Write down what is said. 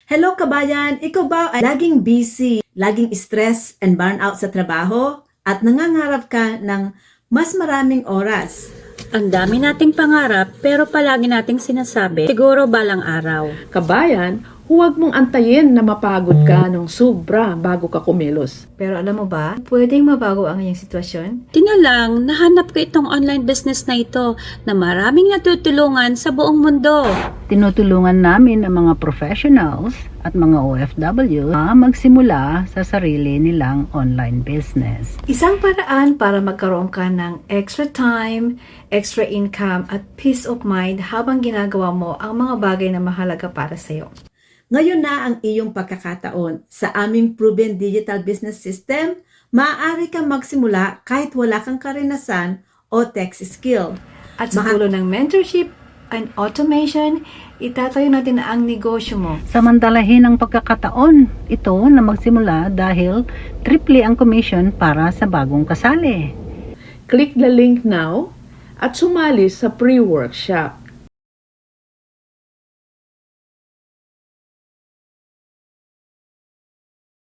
Hello kabayan! Ikaw ba ay laging busy, laging stress and burnout sa trabaho at nangangarap ka ng mas maraming oras? Ang dami nating pangarap pero palagi nating sinasabi, siguro balang araw. Kabayan, huwag mong antayin na mapagod ka ng sobra bago ka kumilos. Pero alam mo ba, pwedeng mabago ang iyong sitwasyon? Tinalang, nahanap ko itong online business na ito na maraming natutulungan sa buong mundo. Tinutulungan namin ang mga professionals at mga OFW na magsimula sa sarili nilang online business. Isang paraan para magkaroon ka ng extra time, extra income at peace of mind habang ginagawa mo ang mga bagay na mahalaga para sa iyo. Ngayon na ang iyong pagkakataon. Sa aming proven digital business system, maaari kang magsimula kahit wala kang karanasan o tech skill. At sa tulong ng mentorship and automation, itatayo natin ang negosyo mo. Samantalahin ang pagkakataon ito na magsimula dahil triple ang commission para sa bagong kasali. Click the link now at sumali sa pre-workshop.